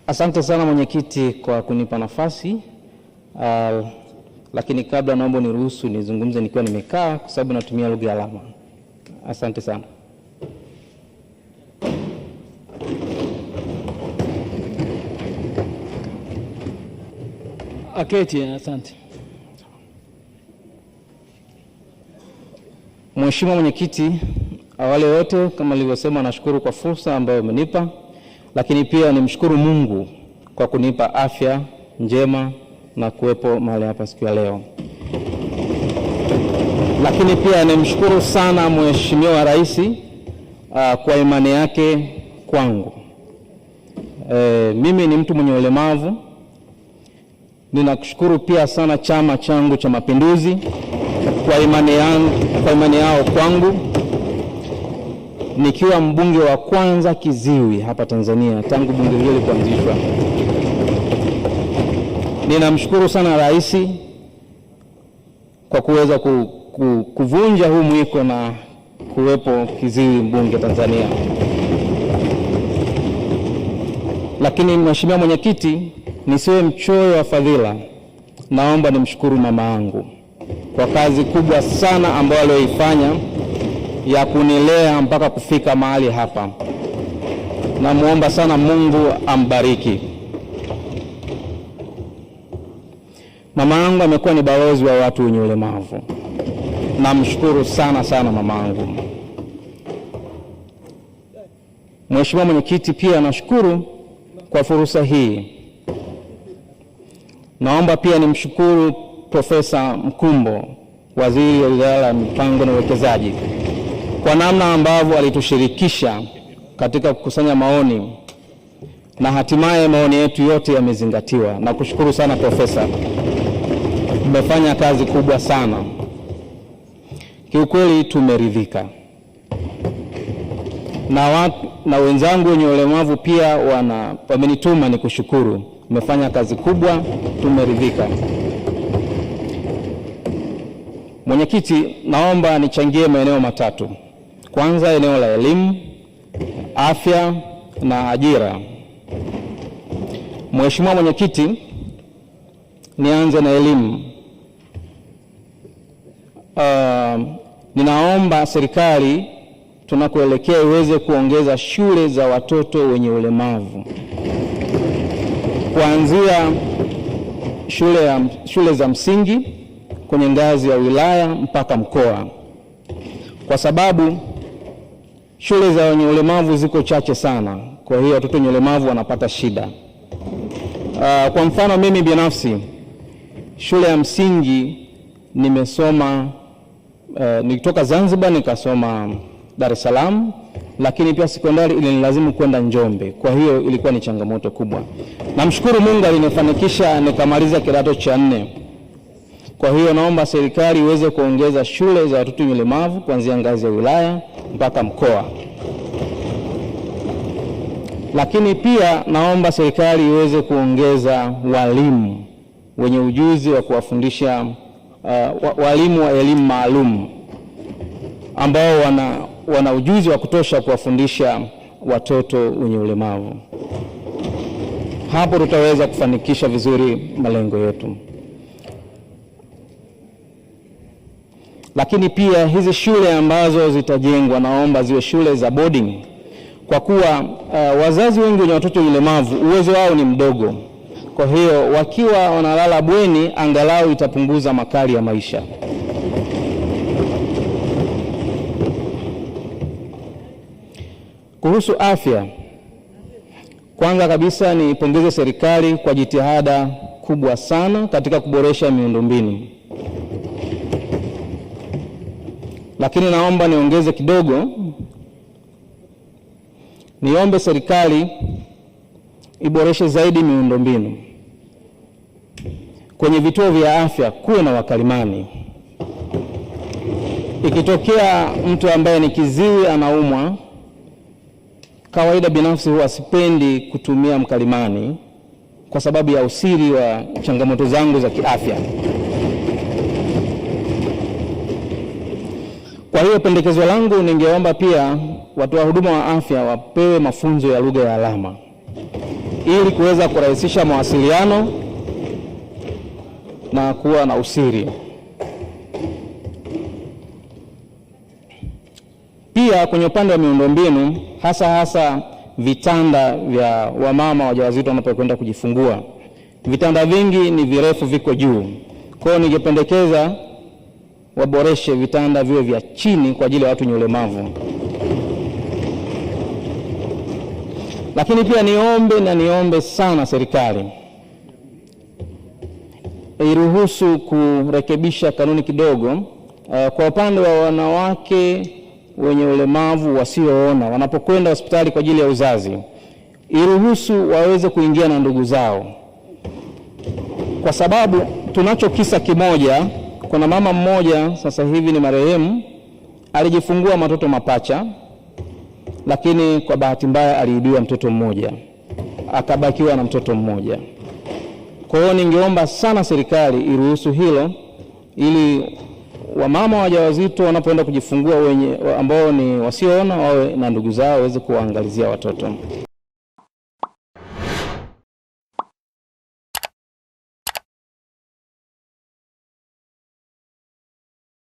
Asante sana mwenyekiti kwa kunipa nafasi. Lakini kabla naomba niruhusu nizungumze nikiwa nimekaa kwa sababu natumia lugha ya alama. Asante sana. Aketi, asante. Mheshimiwa mwenyekiti, awali yote kama nilivyosema nashukuru kwa fursa ambayo umenipa, lakini pia nimshukuru Mungu kwa kunipa afya njema na kuwepo mahali hapa siku ya leo. Lakini pia nimshukuru sana Mheshimiwa Rais kwa imani yake kwangu. Mimi ni mtu mwenye ulemavu. Ninakushukuru pia sana chama changu cha Mapinduzi kwa imani yao kwangu. Nikiwa mbunge wa kwanza kiziwi hapa Tanzania tangu bunge hili kuanzishwa. Ninamshukuru sana Rais kwa kuweza kuvunja huu mwiko na kuwepo kiziwi mbunge Tanzania. Lakini Mheshimiwa mwenyekiti, nisiwe mchoyo wa fadhila, naomba nimshukuru mama yangu kwa kazi kubwa sana ambayo aliyoifanya ya kunilea mpaka kufika mahali hapa. Namuomba sana Mungu ambariki. Mama yangu amekuwa ni balozi wa watu wenye ulemavu. Namshukuru sana sana mama yangu. Mheshimiwa mwenyekiti, pia nashukuru kwa fursa hii. Naomba pia nimshukuru Profesa Mkumbo, waziri wa Wizara ya Mipango na Uwekezaji, kwa namna ambavyo alitushirikisha katika kukusanya maoni na hatimaye maoni yetu yote yamezingatiwa. Na kushukuru sana Profesa. Mmefanya kazi kubwa sana. Kiukweli tumeridhika. Na wenzangu wenye ulemavu pia wamenituma ni kushukuru. Mmefanya kazi kubwa, tumeridhika. Mwenyekiti, naomba nichangie maeneo matatu. Kwanza, eneo la elimu, afya na ajira. Mheshimiwa mwenyekiti, nianze na elimu. Ninaomba serikali tunakoelekea iweze kuongeza shule za watoto wenye ulemavu, kuanzia shule za msingi kwenye ngazi ya wilaya mpaka mkoa, kwa sababu shule za wenye ulemavu ziko chache sana. Kwa hiyo watoto wenye ulemavu wanapata shida. Kwa mfano mimi binafsi, shule ya msingi nimesoma, nilitoka Zanzibar nikasoma Dar es Salaam, lakini pia sekondari ilinilazimu kwenda Njombe. Kwa hiyo ilikuwa ni changamoto kubwa. Namshukuru Mungu alinifanikisha nikamaliza kidato cha 4. Kwa hiyo naomba serikali iweze kuongeza shule za watoto wenye ulemavu kuanzia ngazi ya wilaya mpaka mkoa. Lakini pia naomba serikali iweze kuongeza walimu wenye ujuzi wa kuwafundisha, walimu wa elimu maalum ambao wana ujuzi wa kutosha kuwafundisha watoto wenye ulemavu. Hapo tutaweza kufanikisha vizuri malengo yetu. Lakini pia hizi shule ambazo zitajengwa naomba ziwe shule za boarding, kwa kuwa wazazi wengi wenye watoto wenye ulemavu uwezo wao ni mdogo. Kwa hiyo wakiwa wanalala bweni, angalau itapunguza makali ya maisha. Kuhusu afya, kwanza kabisa nipongeze serikali kwa jitihada kubwa sana katika kuboresha miundombinu. Lakini naomba niongeze kidogo, niombe serikali iboreshe zaidi miundombinu. Kwenye vituo vya afya kuwe na wakalimani. Ikitokea mtu ambaye ni kiziwi anaumwa, kawaida binafsi huwa sipendi kutumia mkalimani kwa sababu ya usiri wa changamoto zangu za kiafya. Kwa hiyo pendekezo langu, ningeomba pia watoa huduma wa afya wapewe mafunzo ya lugha ya alama. ili kuweza kurahisisha mawasiliano na kuwa na usiri. Pia kwenye upande wa miundombinu, hasa vitanda vya wamama wajawazito wanapokwenda kujifungua, vitanda vingi ni virefu, viko juu. Kwa hiyo ningependekeza waboreshe vitanda viwe vya chini kwa ajili ya watu wenye ulemavu. Lakini pia niombe sana serikali iruhusu kurekebisha kanuni kidogo kwa upande wa wanawake wenye ulemavu wasioona wanapokwenda hospitali kwa ajili ya uzazi, iruhusu waweze kuingia na ndugu zao, kwa sababu tunacho kisa kimoja. Kuna mama mmoja sasa hivi ni marehemu, alijifungua watoto mapacha, lakini kwa bahati mbaya aliibiwa mtoto mmoja, akabakiwa na mtoto mmoja. Kwa hiyo ningeomba sana serikali iruhusu hilo, ili wamama wajawazito wanapoenda kujifungua ambao ni wasioona wawe na ndugu zao waweze kuwaangalizia watoto.